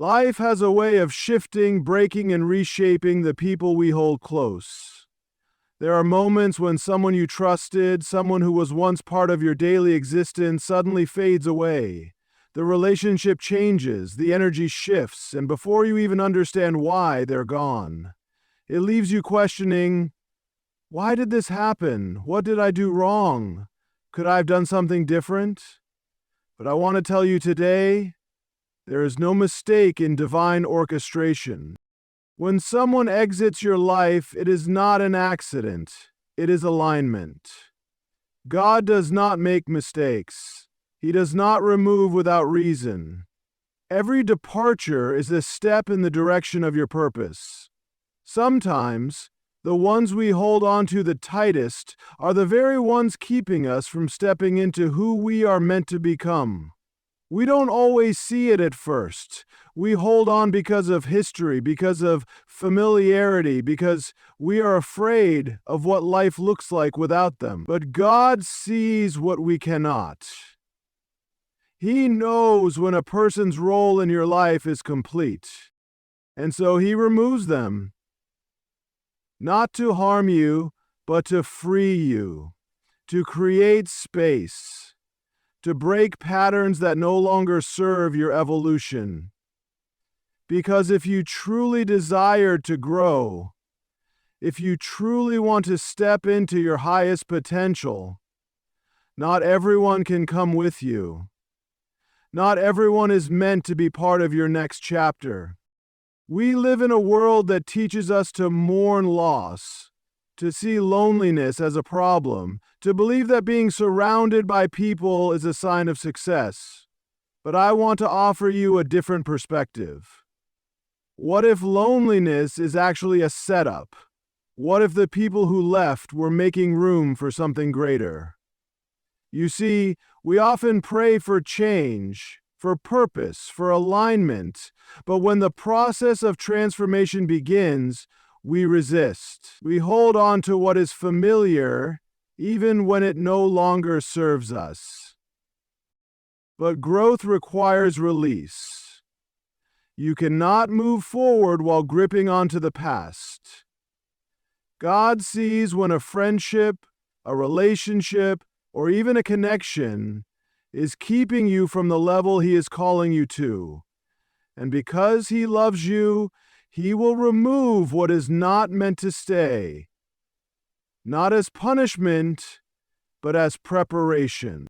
Life has a way of shifting, breaking, and reshaping the people we hold close. There are moments when someone you trusted, someone who was once part of your daily existence, suddenly fades away. The relationship changes, the energy shifts, and before you even understand why, they're gone. It leaves you questioning, why did this happen? What did I do wrong? Could I have done something different? But I want to tell you today, there is no mistake in divine orchestration. When someone exits your life, it is not an accident, it is alignment. God does not make mistakes. He does not remove without reason. Every departure is a step in the direction of your purpose. Sometimes, the ones we hold on to the tightest are the very ones keeping us from stepping into who we are meant to become. We don't always see it at first. We hold on because of history, because of familiarity, because we are afraid of what life looks like without them. But God sees what we cannot. He knows when a person's role in your life is complete. And so He removes them. Not to harm you, but to free you, to create space, to break patterns that no longer serve your evolution. Because if you truly desire to grow, if you truly want to step into your highest potential, not everyone can come with you. Not everyone is meant to be part of your next chapter. We live in a world that teaches us to mourn loss, to see loneliness as a problem, to believe that being surrounded by people is a sign of success. But I want to offer you a different perspective. What if loneliness is actually a setup? What if the people who left were making room for something greater? You see, we often pray for change, for purpose, for alignment, but when the process of transformation begins, we resist. We hold on to what is familiar, even when it no longer serves us. But growth requires release. You cannot move forward while gripping onto the past. God sees when a friendship, a relationship, or even a connection is keeping you from the level He is calling you to. And because He loves you, He will remove what is not meant to stay. Not as punishment, but as preparation.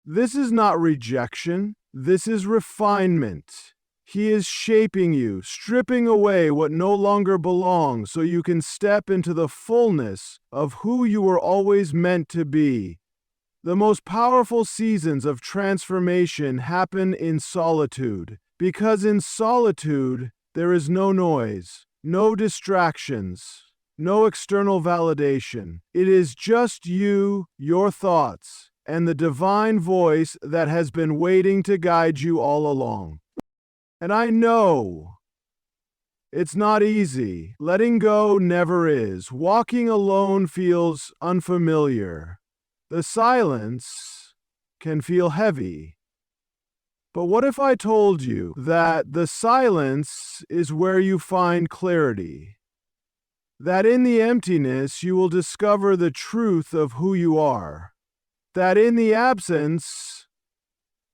This is not rejection. This is refinement. He is shaping you, stripping away what no longer belongs so you can step into the fullness of who you were always meant to be. The most powerful seasons of transformation happen in solitude, because in solitude there is no noise, no distractions, no external validation. It is just you, your thoughts, and the divine voice that has been waiting to guide you all along. And I know it's not easy. Letting go never is. Walking alone feels unfamiliar. The silence can feel heavy. But what if I told you that the silence is where you find clarity? That in the emptiness you will discover the truth of who you are? That in the absence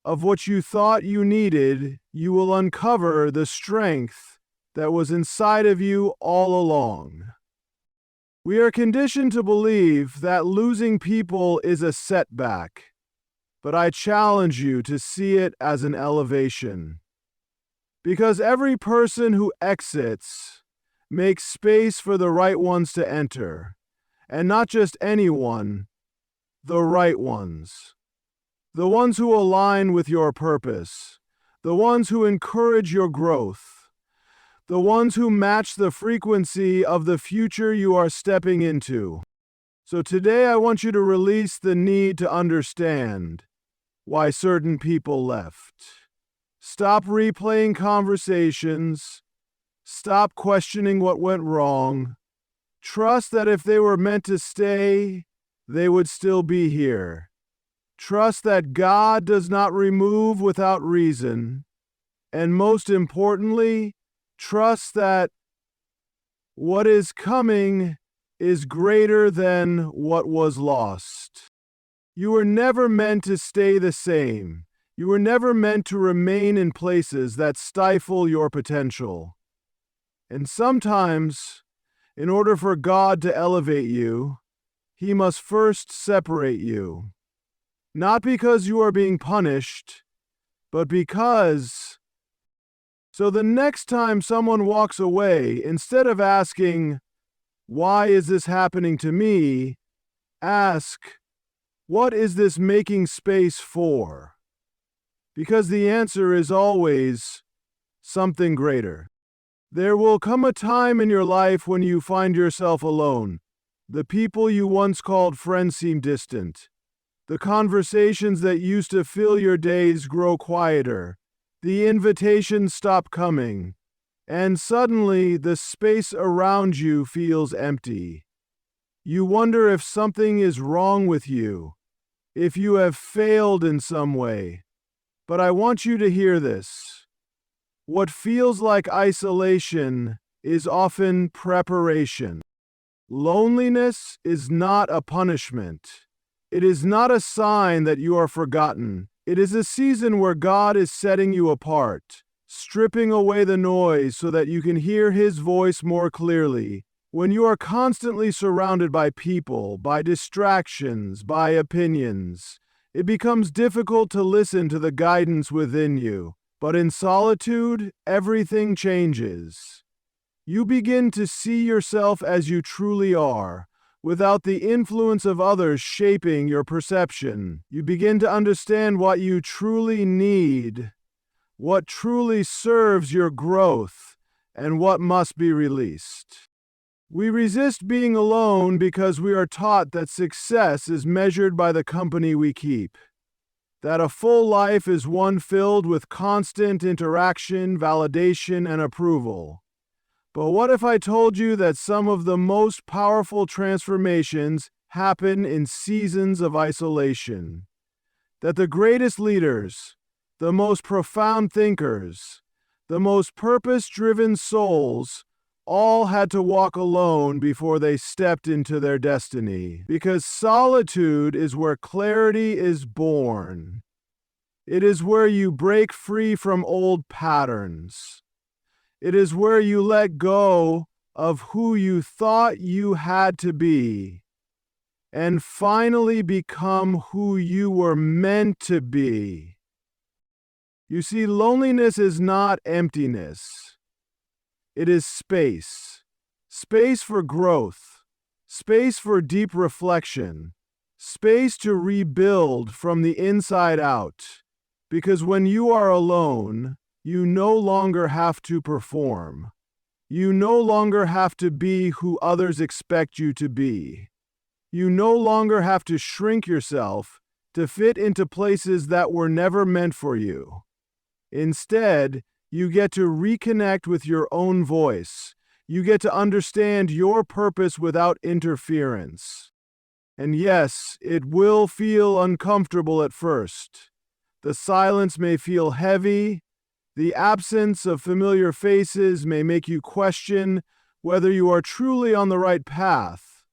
of what you thought you needed, you will uncover the strength that was inside of you all along? We are conditioned to believe that losing people is a setback, but I challenge you to see it as an elevation. Because every person who exits makes space for the right ones to enter, and not just anyone, the right ones. The ones who align with your purpose, the ones who encourage your growth, the ones who match the frequency of the future you are stepping into. So today I want you to release the need to understand why certain people left. Stop replaying conversations. Stop questioning what went wrong. Trust that if they were meant to stay, they would still be here. Trust that God does not remove without reason. And most importantly, trust that what is coming is greater than what was lost. You were never meant to stay the same. You were never meant to remain in places that stifle your potential. And sometimes, in order for God to elevate you, He must first separate you. Not because you are being punished, but because. So the next time someone walks away, instead of asking, "Why is this happening to me?" ask, "What is this making space for?" Because the answer is always something greater. There will come a time in your life when you find yourself alone. The people you once called friends seem distant. The conversations that used to fill your days grow quieter. The invitations stop coming. And suddenly, the space around you feels empty. You wonder if something is wrong with you, if you have failed in some way. But I want you to hear this. What feels like isolation is often preparation. Loneliness is not a punishment. It is not a sign that you are forgotten. It is a season where God is setting you apart, stripping away the noise so that you can hear His voice more clearly. When you are constantly surrounded by people, by distractions, by opinions, it becomes difficult to listen to the guidance within you. But in solitude, everything changes. You begin to see yourself as you truly are, without the influence of others shaping your perception. You begin to understand what you truly need, what truly serves your growth, and what must be released. We resist being alone because we are taught that success is measured by the company we keep, that a full life is one filled with constant interaction, validation, and approval. But what if I told you that some of the most powerful transformations happen in seasons of isolation? That the greatest leaders, the most profound thinkers, the most purpose-driven souls all had to walk alone before they stepped into their destiny. Because solitude is where clarity is born. It is where you break free from old patterns. It is where you let go of who you thought you had to be and finally become who you were meant to be. You see, loneliness is not emptiness. It is space. Space for growth. Space for deep reflection. Space to rebuild from the inside out. Because when you are alone, you no longer have to perform. You no longer have to be who others expect you to be. You no longer have to shrink yourself to fit into places that were never meant for you. Instead, you get to reconnect with your own voice. You get to understand your purpose without interference. And yes, it will feel uncomfortable at first. The silence may feel heavy. The absence of familiar faces may make you question whether you are truly on the right path.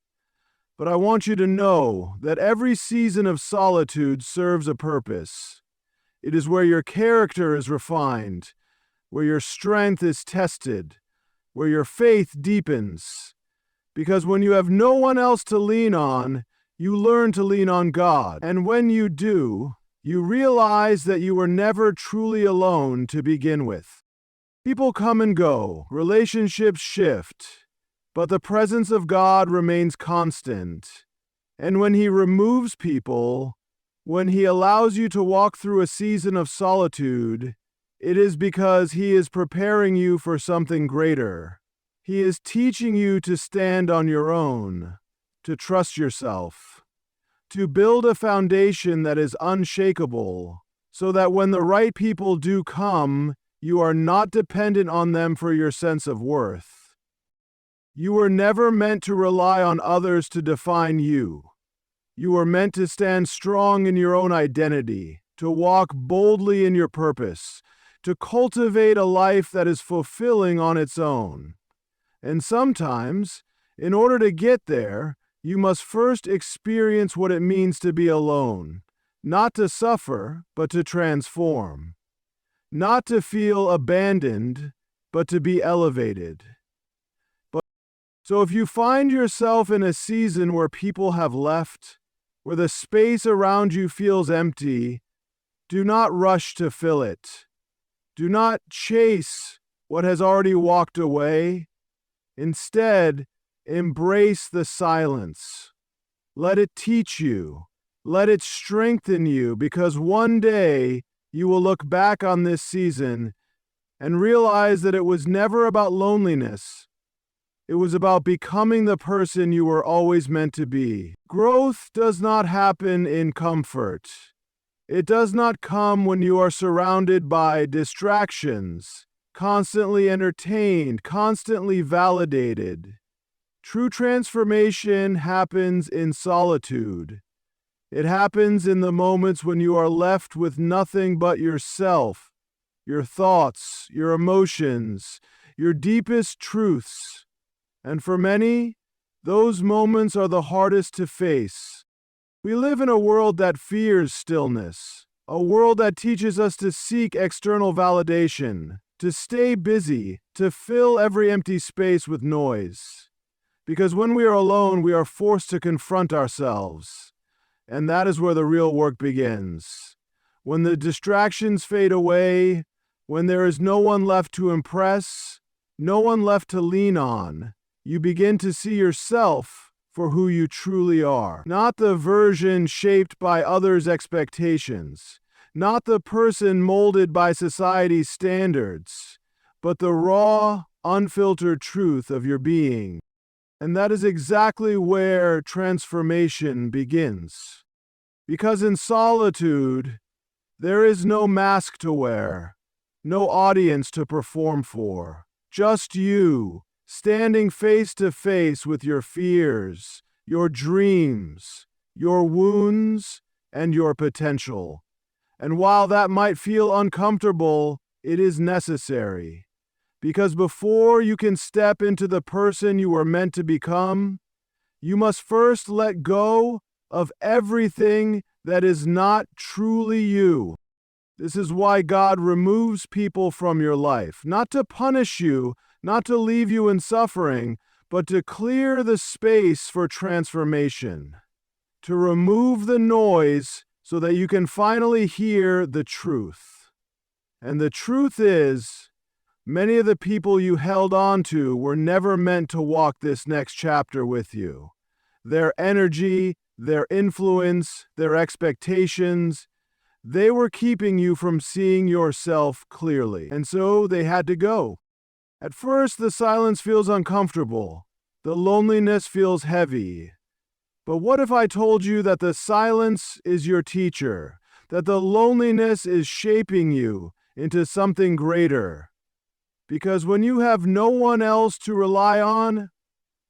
But I want you to know that every season of solitude serves a purpose. It is where your character is refined, where your strength is tested, where your faith deepens. Because when you have no one else to lean on, you learn to lean on God. And when you do, you realize that you were never truly alone to begin with. People come and go, relationships shift, but the presence of God remains constant. And when He removes people, when He allows you to walk through a season of solitude, it is because He is preparing you for something greater. He is teaching you to stand on your own, to trust yourself, to build a foundation that is unshakable, so that when the right people do come, you are not dependent on them for your sense of worth. You were never meant to rely on others to define you. You were meant to stand strong in your own identity, to walk boldly in your purpose, to cultivate a life that is fulfilling on its own. And sometimes, in order to get there, you must first experience what it means to be alone, not to suffer, but to transform, not to feel abandoned, but to be elevated. So if you find yourself in a season where people have left, where the space around you feels empty, do not rush to fill it. Do not chase what has already walked away. Instead, embrace the silence. Let it teach you. Let it strengthen you, because one day you will look back on this season and realize that it was never about loneliness. It was about becoming the person you were always meant to be. Growth does not happen in comfort. It does not come when you are surrounded by distractions, constantly entertained, constantly validated. True transformation happens in solitude. It happens in the moments when you are left with nothing but yourself, your thoughts, your emotions, your deepest truths. And for many, those moments are the hardest to face. We live in a world that fears stillness, a world that teaches us to seek external validation, to stay busy, to fill every empty space with noise. Because when we are alone, we are forced to confront ourselves. And that is where the real work begins. When the distractions fade away, when there is no one left to impress, no one left to lean on, you begin to see yourself for who you truly are. Not the version shaped by others' expectations, not the person molded by society's standards, but the raw, unfiltered truth of your being. And that is exactly where transformation begins. Because in solitude, there is no mask to wear, no audience to perform for, just you, standing face to face with your fears, your dreams, your wounds, and your potential. And while that might feel uncomfortable, it is necessary. Because before you can step into the person you were meant to become, you must first let go of everything that is not truly you. This is why God removes people from your life, not to punish you, not to leave you in suffering, but to clear the space for transformation, to remove the noise so that you can finally hear the truth. And the truth is, many of the people you held on to were never meant to walk this next chapter with you. Their energy, their influence, their expectations, they were keeping you from seeing yourself clearly. And so they had to go. At first, the silence feels uncomfortable. The loneliness feels heavy. But what if I told you that the silence is your teacher, that the loneliness is shaping you into something greater? Because when you have no one else to rely on,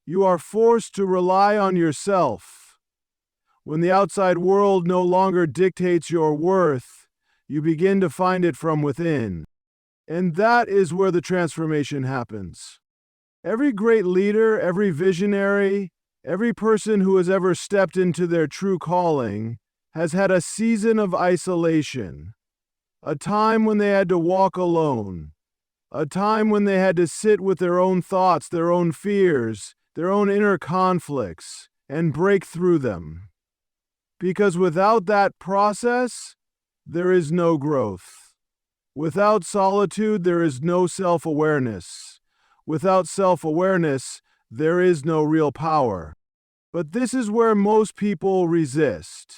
you are forced to rely on yourself. When the outside world no longer dictates your worth, you begin to find it from within. And that is where the transformation happens. Every great leader, every visionary, every person who has ever stepped into their true calling has had a season of isolation, a time when they had to walk alone, a time when they had to sit with their own thoughts, their own fears, their own inner conflicts, and break through them. Because without that process, there is no growth. Without solitude, there is no self-awareness. Without self-awareness, there is no real power. But this is where most people resist.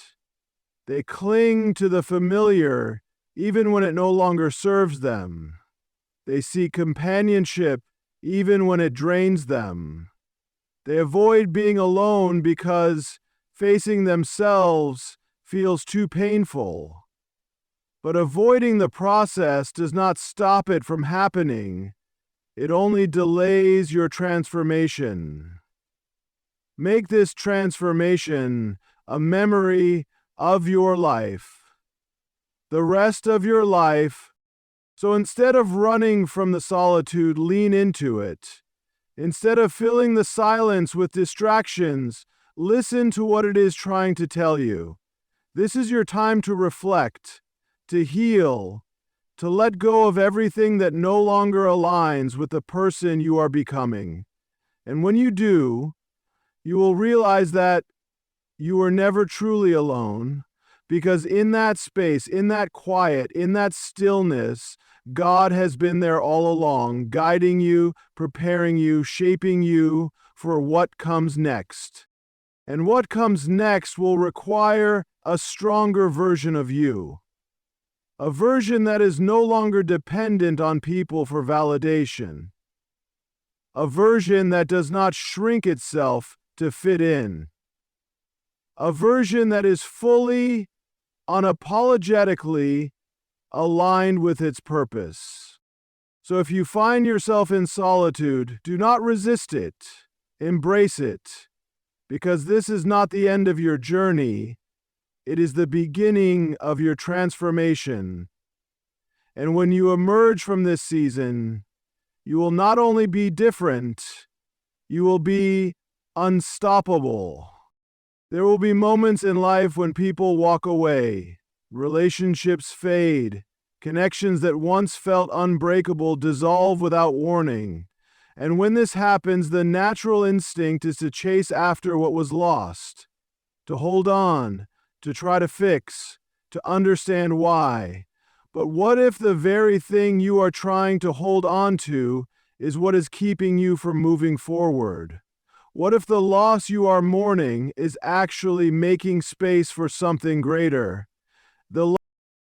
They cling to the familiar even when it no longer serves them. They seek companionship even when it drains them. They avoid being alone because facing themselves feels too painful. But avoiding the process does not stop it from happening. It only delays your transformation. Make this transformation a memory of your life. The rest of your life, So instead of running from the solitude, lean into it. Instead of filling the silence with distractions, listen to what it is trying to tell you. This is your time to reflect, to heal, to let go of everything that no longer aligns with the person you are becoming. And when you do, you will realize that you are never truly alone, because in that space, in that quiet, in that stillness, God has been there all along, guiding you, preparing you, shaping you for what comes next. And what comes next will require a stronger version of you. A version that is no longer dependent on people for validation. A version that does not shrink itself to fit in. A version that is fully, unapologetically aligned with its purpose. So if you find yourself in solitude, do not resist it. Embrace it. Because this is not the end of your journey. It is the beginning of your transformation. And when you emerge from this season, you will not only be different, you will be unstoppable. There will be moments in life when people walk away, relationships fade, connections that once felt unbreakable dissolve without warning. And when this happens, the natural instinct is to chase after what was lost, to hold on, to try to fix, to understand why. But what if the very thing you are trying to hold on to is what is keeping you from moving forward? What if the loss you are mourning is actually making space for something greater?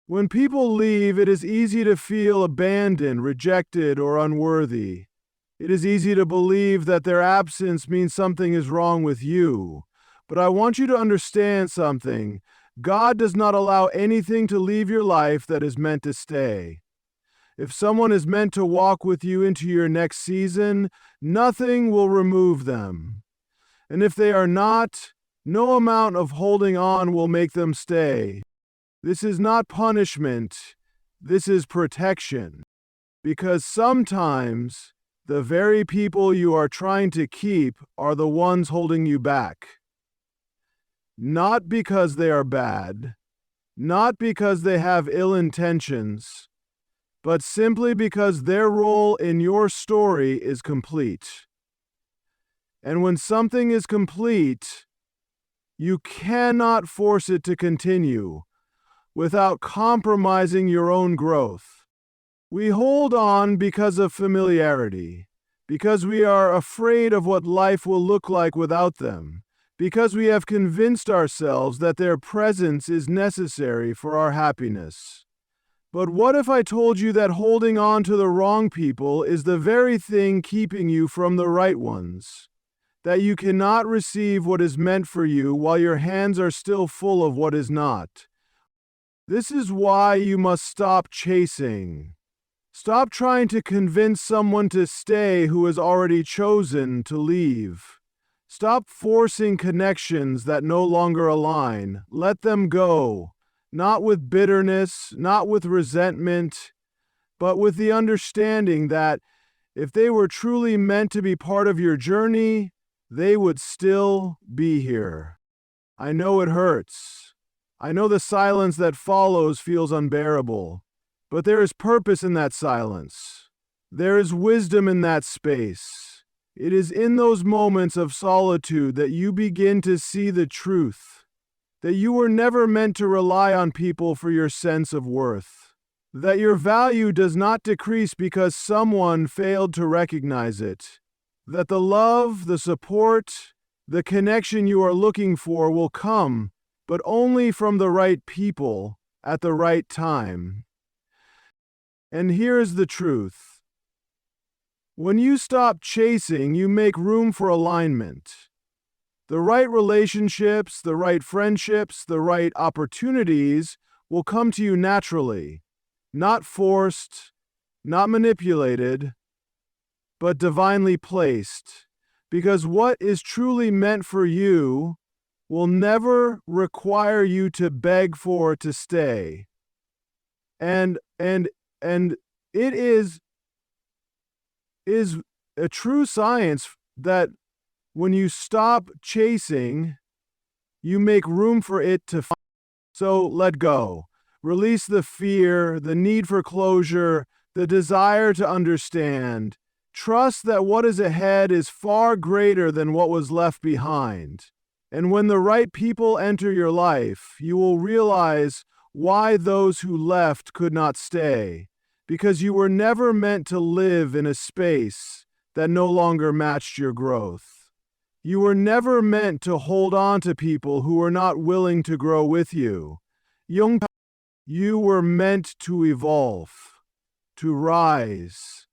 When people leave, it is easy to feel abandoned, rejected, or unworthy. It is easy to believe that their absence means something is wrong with you. But I want you to understand something. God does not allow anything to leave your life that is meant to stay. If someone is meant to walk with you into your next season, nothing will remove them. And if they are not, no amount of holding on will make them stay. This is not punishment. This is protection. Because sometimes the very people you are trying to keep are the ones holding you back. Not because they are bad, not because they have ill intentions, but simply because their role in your story is complete. And when something is complete, you cannot force it to continue without compromising your own growth. We hold on because of familiarity, because we are afraid of what life will look like without them, because we have convinced ourselves that their presence is necessary for our happiness. But what if I told you that holding on to the wrong people is the very thing keeping you from the right ones? That you cannot receive what is meant for you while your hands are still full of what is not. This is why you must stop chasing. Stop trying to convince someone to stay who has already chosen to leave. Stop forcing connections that no longer align. Let them go, not with bitterness, not with resentment, but with the understanding that if they were truly meant to be part of your journey, they would still be here. I know it hurts. I know the silence that follows feels unbearable, but there is purpose in that silence. There is wisdom in that space. It is in those moments of solitude that you begin to see the truth, that you were never meant to rely on people for your sense of worth, that your value does not decrease because someone failed to recognize it, that the love, the support, the connection you are looking for will come, but only from the right people at the right time. And here is the truth. When you stop chasing, you make room for alignment. The right relationships, the right friendships, the right opportunities will come to you naturally, not forced, not manipulated, but divinely placed, because what is truly meant for you will never require you to beg for to stay. And It is a true science that when you stop chasing, you make room for it to find. So let go. Release the fear, the need for closure, the desire to understand. Trust that what is ahead is far greater than what was left behind. And when the right people enter your life, you will realize why those who left could not stay. Because you were never meant to live in a space that no longer matched your growth. You were never meant to hold on to people who were not willing to grow with you. You were meant to evolve, to rise,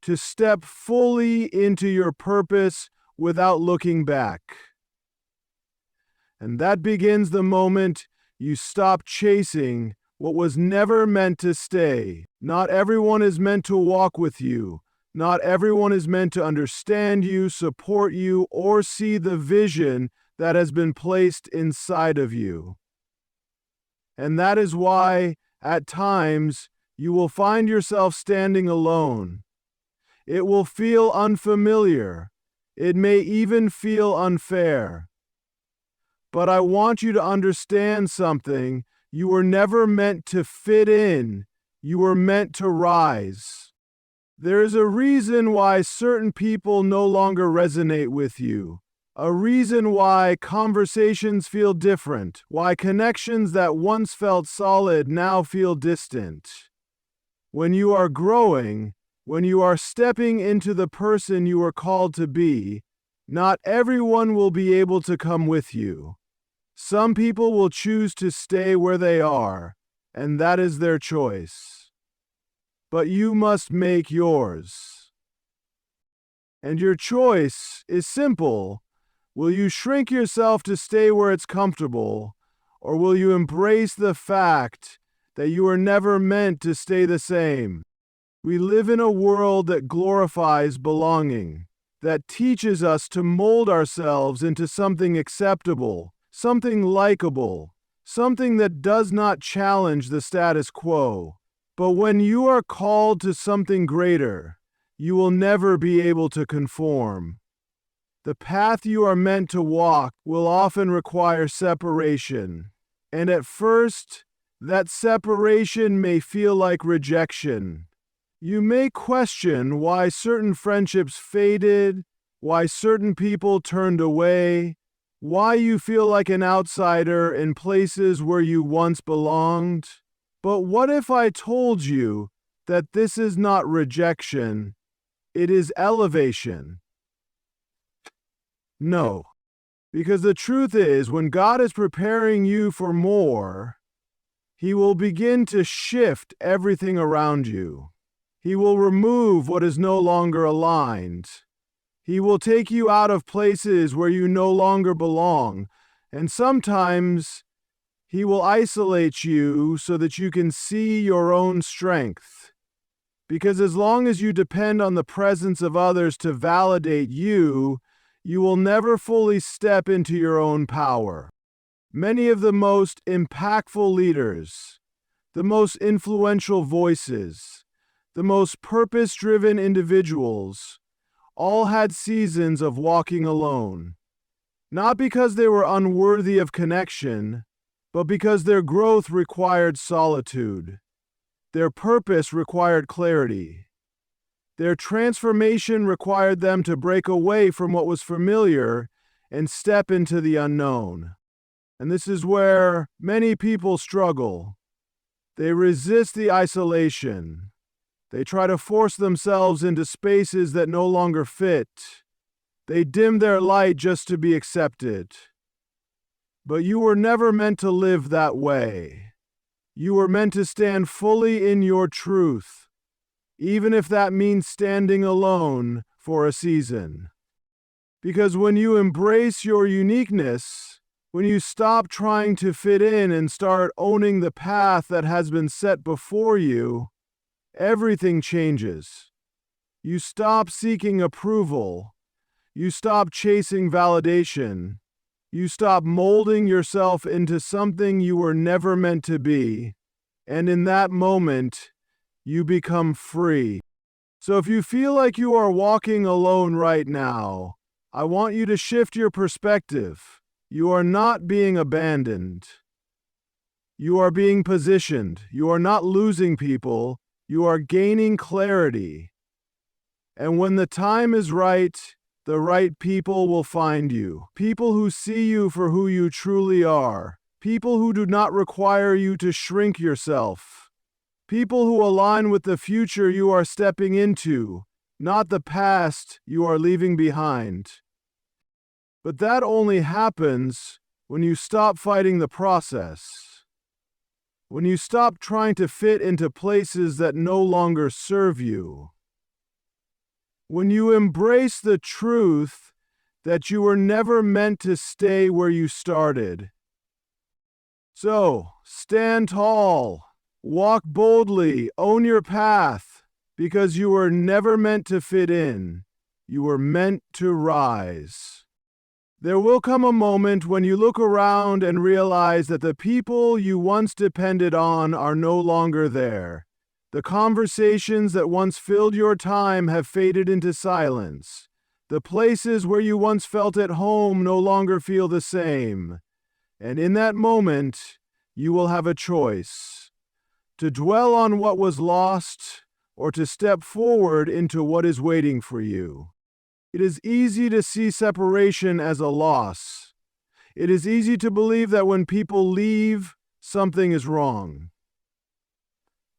to step fully into your purpose without looking back. And that begins the moment you stop chasing what was never meant to stay. Not everyone is meant to walk with you. Not everyone is meant to understand you, support you, or see the vision that has been placed inside of you. And that is why, at times, you will find yourself standing alone. It will feel unfamiliar. It may even feel unfair. But I want you to understand something. You were never meant to fit in. You were meant to rise. There is a reason why certain people no longer resonate with you. A reason why conversations feel different, why connections that once felt solid now feel distant. When you are growing, when you are stepping into the person you are called to be, not everyone will be able to come with you. Some people will choose to stay where they are, and that is their choice. But you must make yours. And your choice is simple. Will you shrink yourself to stay where it's comfortable, or will you embrace the fact that you are never meant to stay the same? We live in a world that glorifies belonging, that teaches us to mold ourselves into something acceptable, something likable, something that does not challenge the status quo. But when you are called to something greater, you will never be able to conform. The path you are meant to walk will often require separation, and at first, that separation may feel like rejection. You may question why certain friendships faded, why certain people turned away, why you feel like an outsider in places where you once belonged. But what if I told you that this is not rejection, it is elevation? No, because the truth is, when God is preparing you for more, He will begin to shift everything around you. He will remove what is no longer aligned. He will take you out of places where you no longer belong, and sometimes He will isolate you so that you can see your own strength. Because as long as you depend on the presence of others to validate you, you will never fully step into your own power. Many of the most impactful leaders, the most influential voices, the most purpose-driven individuals, all had seasons of walking alone. Not because they were unworthy of connection, but because their growth required solitude. Their purpose required clarity. Their transformation required them to break away from what was familiar and step into the unknown. And this is where many people struggle. They resist the isolation. They try to force themselves into spaces that no longer fit. They dim their light just to be accepted. But you were never meant to live that way. You were meant to stand fully in your truth, even if that means standing alone for a season. Because when you embrace your uniqueness, when you stop trying to fit in and start owning the path that has been set before you, everything changes. You stop seeking approval. You stop chasing validation. You stop molding yourself into something you were never meant to be. And in that moment, you become free. So if you feel like you are walking alone right now, I want you to shift your perspective. You are not being abandoned. You are being positioned. You are not losing people. You are gaining clarity. And when the time is right, the right people will find you. People who see you for who you truly are. People who do not require you to shrink yourself. People who align with the future you are stepping into, not the past you are leaving behind. But that only happens when you stop fighting the process. When you stop trying to fit into places that no longer serve you. When you embrace the truth that you were never meant to stay where you started. So, stand tall, walk boldly, own your path, because you were never meant to fit in. You were meant to rise. There will come a moment when you look around and realize that the people you once depended on are no longer there. The conversations that once filled your time have faded into silence. The places where you once felt at home no longer feel the same. And in that moment, you will have a choice: to dwell on what was lost or to step forward into what is waiting for you. It is easy to see separation as a loss. It is easy to believe that when people leave, something is wrong.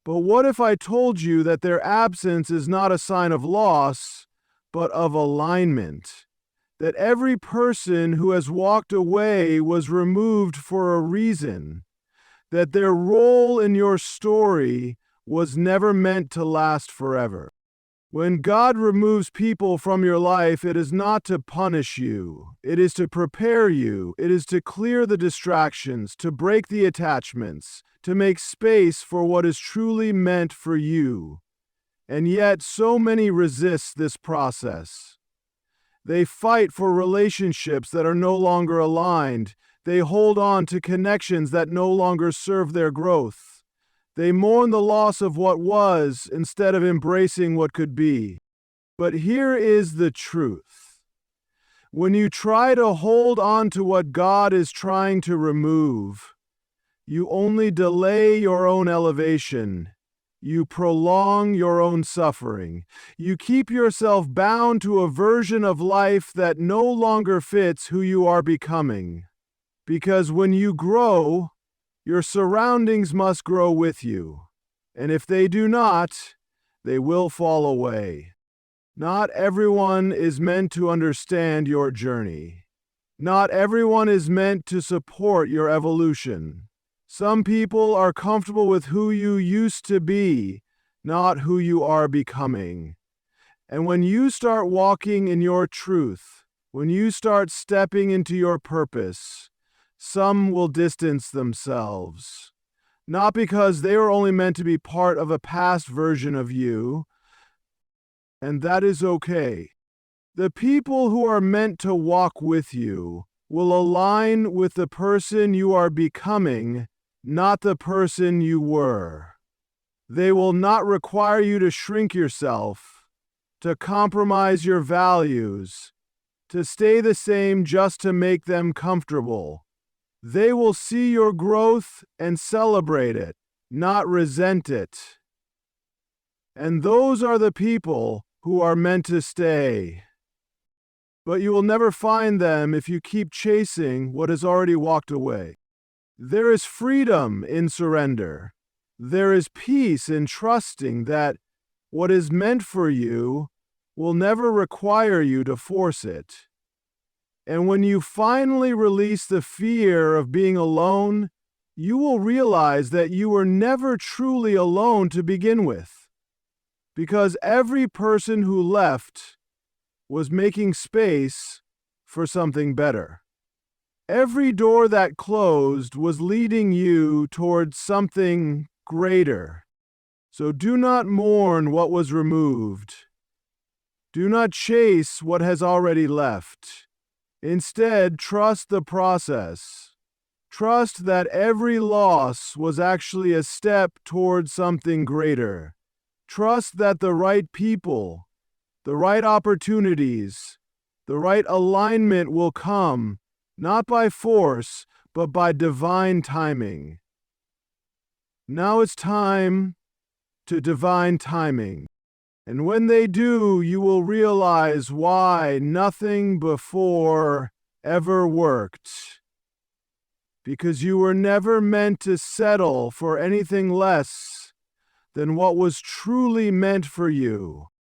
But what if I told you that their absence is not a sign of loss, but of alignment? That every person who has walked away was removed for a reason. That their role in your story was never meant to last forever. When God removes people from your life, it is not to punish you. It is to prepare you. It is to clear the distractions, to break the attachments, to make space for what is truly meant for you. And yet, so many resist this process. They fight for relationships that are no longer aligned. They hold on to connections that no longer serve their growth. They mourn the loss of what was instead of embracing what could be. But here is the truth. When you try to hold on to what God is trying to remove, you only delay your own elevation. You prolong your own suffering. You keep yourself bound to a version of life that no longer fits who you are becoming. Because when you grow, your surroundings must grow with you, and if they do not, they will fall away. Not everyone is meant to understand your journey. Not everyone is meant to support your evolution. Some people are comfortable with who you used to be, not who you are becoming. And when you start walking in your truth, when you start stepping into your purpose, some will distance themselves, not because they were only meant to be part of a past version of you, and that is okay. The people who are meant to walk with you will align with the person you are becoming, not the person you were. They will not require you to shrink yourself, to compromise your values, to stay the same just to make them comfortable. They will see your growth and celebrate it, not resent it. And those are the people who are meant to stay. But you will never find them if you keep chasing what has already walked away. There is freedom in surrender. There is peace in trusting that what is meant for you will never require you to force it. And when you finally release the fear of being alone, you will realize that you were never truly alone to begin with. Because every person who left was making space for something better. Every door that closed was leading you towards something greater. So do not mourn what was removed. Do not chase what has already left. Instead, trust the process. Trust that every loss was actually a step towards something greater. Trust that the right people, the right opportunities, the right alignment will come, not by force, but by divine timing. Now it's time to divine timing. And when they do, you will realize why nothing before ever worked. Because you were never meant to settle for anything less than what was truly meant for you.